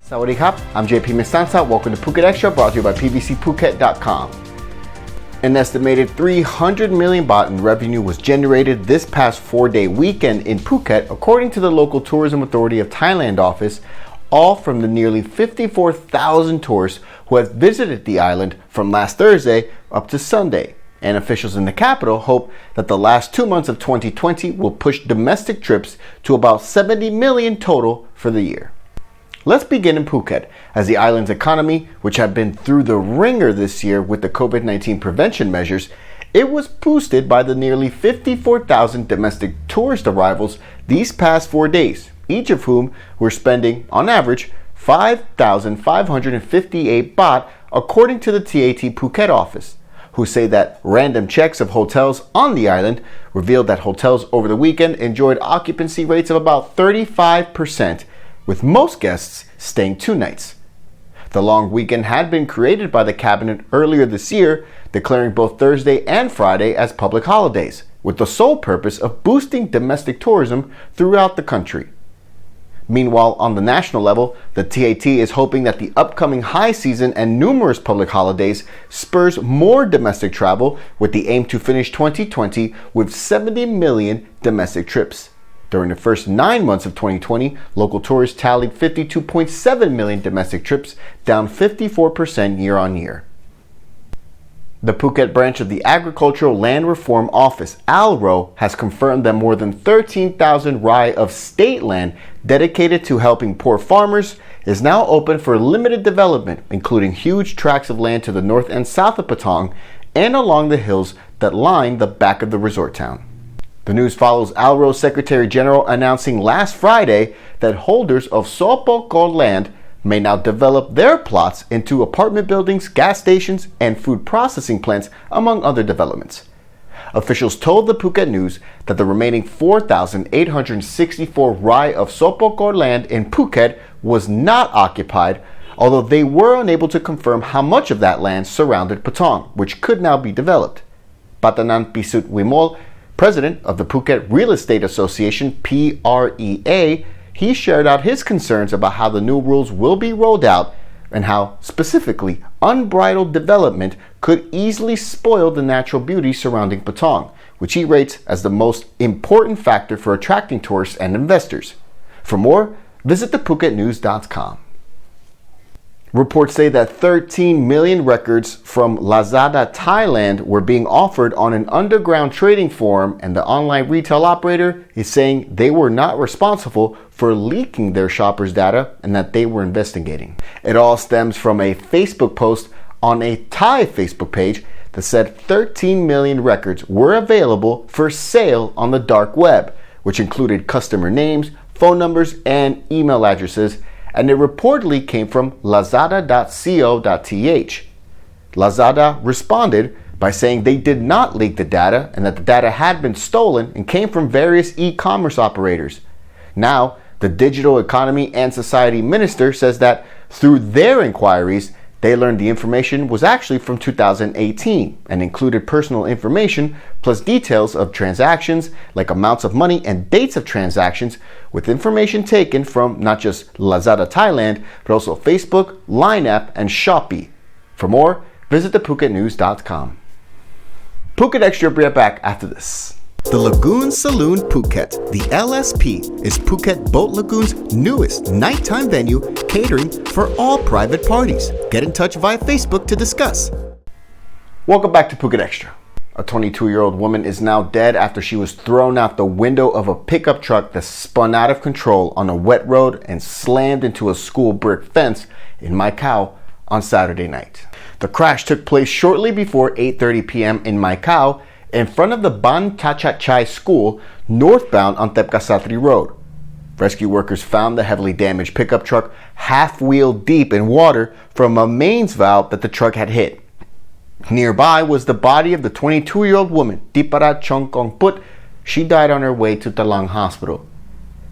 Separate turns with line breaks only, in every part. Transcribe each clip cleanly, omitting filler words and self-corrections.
Sawadee Khap, I'm JP Mestanza. Welcome to Phuket Extra, brought to you by pbcphuket.com. An estimated 300 million baht in revenue was generated this past 4-day weekend in Phuket, according to the local Tourism Authority of Thailand office, all from the nearly 54,000 tourists who have visited the island from last Thursday up to Sunday. And officials in the capital hope that the last 2 months of 2020 will push domestic trips to about 70 million total for the year. Let's begin in Phuket, as the island's economy, which had been through the ringer this year with the COVID-19 prevention measures, it was boosted by the nearly 54,000 domestic tourist arrivals these past 4 days, each of whom were spending, on average, 5,558 baht, according to the TAT Phuket office, who say that random checks of hotels on the island revealed that hotels over the weekend enjoyed occupancy rates of about 35%, with most guests staying 2 nights. The long weekend had been created by the cabinet earlier this year, declaring both Thursday and Friday as public holidays, with the sole purpose of boosting domestic tourism throughout the country. Meanwhile, on the national level, the TAT is hoping that the upcoming high season and numerous public holidays spurs more domestic travel, with the aim to finish 2020 with 70 million domestic trips. During the first 9 months of 2020, local tourists tallied 52.7 million domestic trips, down 54% year on year. The Phuket branch of the Agricultural Land Reform Office, ALRO, has confirmed that more than 13,000 rai of state land dedicated to helping poor farmers is now open for limited development, including huge tracts of land to the north and south of Patong and along the hills that line the back of the resort town. The news follows ALRO's Secretary General announcing last Friday that holders of SorPorKor land may now develop their plots into apartment buildings, gas stations, and food processing plants, among other developments. Officials told the Phuket News that the remaining 4,864 rai of SorPorKor land in Phuket was not occupied, although they were unable to confirm how much of that land surrounded Patong, which could now be developed. Patanan Pisut Wimol, president of the Phuket Real Estate Association, PREA, he shared out his concerns about how the new rules will be rolled out and how, specifically, unbridled development could easily spoil the natural beauty surrounding Patong, which he rates as the most important factor for attracting tourists and investors. For more, visit thephuketnews.com. Reports say that 13 million records from Lazada, Thailand were being offered on an underground trading forum, and the online retail operator is saying they were not responsible for leaking their shoppers' data and that they were investigating. It all stems from a Facebook post on a Thai Facebook page that said 13 million records were available for sale on the dark web, which included customer names, phone numbers, and email addresses, and it reportedly came from lazada.co.th. Lazada responded by saying they did not leak the data and that the data had been stolen and came from various e-commerce operators. Now, the Digital Economy and Society Minister says that through their inquiries, they learned the information was actually from 2018 and included personal information plus details of transactions like amounts of money and dates of transactions, with information taken from not just Lazada Thailand but also Facebook, Line app, and Shopee. For more, visit thephuketnews.com. Phuket Extra will be back after this. The Lagoon Saloon Phuket, the LSP, is Phuket Boat Lagoon's newest nighttime venue catering for all private parties. Get in touch via Facebook to discuss. Welcome back to Phuket Extra. A 22-year-old woman is now dead after she was thrown out the window of a pickup truck that spun out of control on a wet road and slammed into a school brick fence in Macau on Saturday night. The crash took place shortly before 8:30 p.m. in Macau, in front of the Ban Chachachai School, northbound on Tepkasatri Road. Rescue workers found the heavily damaged pickup truck half-wheel deep in water from a mains valve that the truck had hit. Nearby was the body of the 22-year-old woman, Tiparat Chongkongput. She died on her way to Talang Hospital.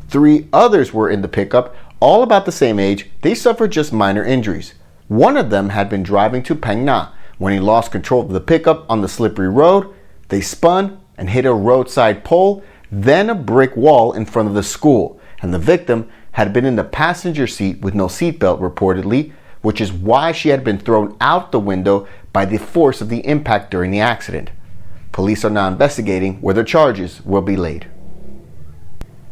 3 others were in the pickup, all about the same age. They suffered just minor injuries. One of them had been driving to Phang Na when he lost control of the pickup on the slippery road. They spun and hit a roadside pole, then a brick wall in front of the school, and the victim had been in the passenger seat with no seatbelt reportedly, which is why she had been thrown out the window by the force of the impact during the accident. Police are now investigating whether charges will be laid.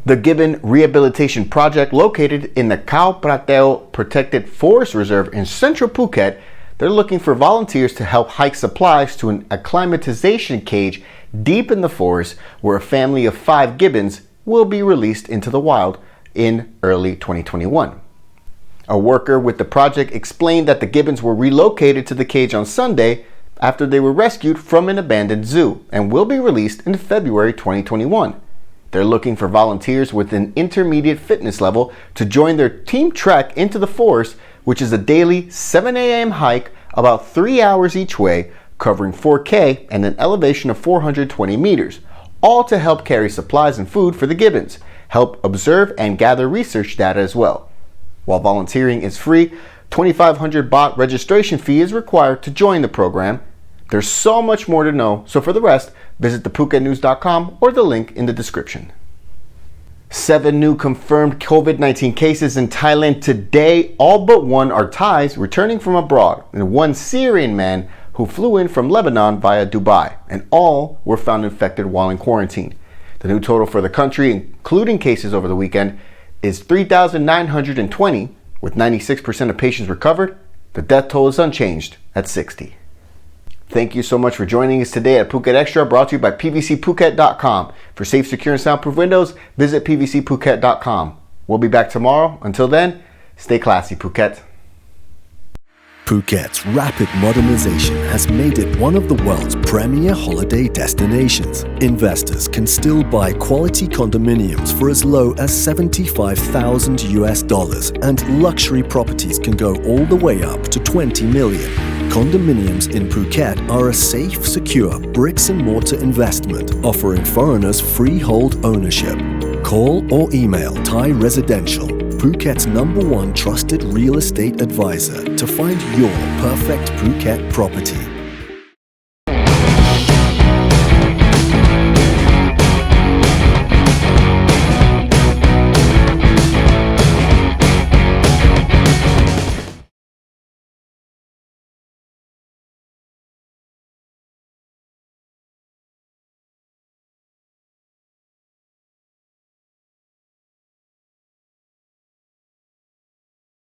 The Gibbon Rehabilitation Project, located in the Khao Prateo Protected Forest Reserve in central Phuket, they're looking for volunteers to help hike supplies to an acclimatization cage deep in the forest where a family of 5 gibbons will be released into the wild in early 2021. A worker with the project explained that the gibbons were relocated to the cage on Sunday after they were rescued from an abandoned zoo and will be released in February 2021. They're looking for volunteers with an intermediate fitness level to join their team trek into the forest, which is a daily 7 a.m. hike about 3 hours each way, covering 4K and an elevation of 420 meters, all to help carry supplies and food for the gibbons, help observe and gather research data as well. While volunteering is free, 2,500 baht registration fee is required to join the program. There's so much more to know, so for the rest, visit thephuket.news.com or the link in the description. 7 new confirmed COVID-19 cases in Thailand today. All but one are Thais returning from abroad, and one Syrian man who flew in from Lebanon via Dubai, and all were found infected while in quarantine. The new total for the country, including cases over the weekend, is 3,920, with 96% of patients recovered. The death toll is unchanged at 60. Thank you so much for joining us today at Phuket Extra, brought to you by PVCPhuket.com. For safe, secure, and soundproof windows, visit PVCPhuket.com. We'll be back tomorrow. Until then, stay classy, Phuket.
Phuket's rapid modernization has made it one of the world's premier holiday destinations. Investors can still buy quality condominiums for as low as $75,000, and luxury properties can go all the way up to 20 million. Condominiums in Phuket are a safe, secure bricks-and-mortar investment, offering foreigners freehold ownership. Call or email Thai Residential, Phuket's #1 trusted real estate advisor, to find your perfect Phuket property.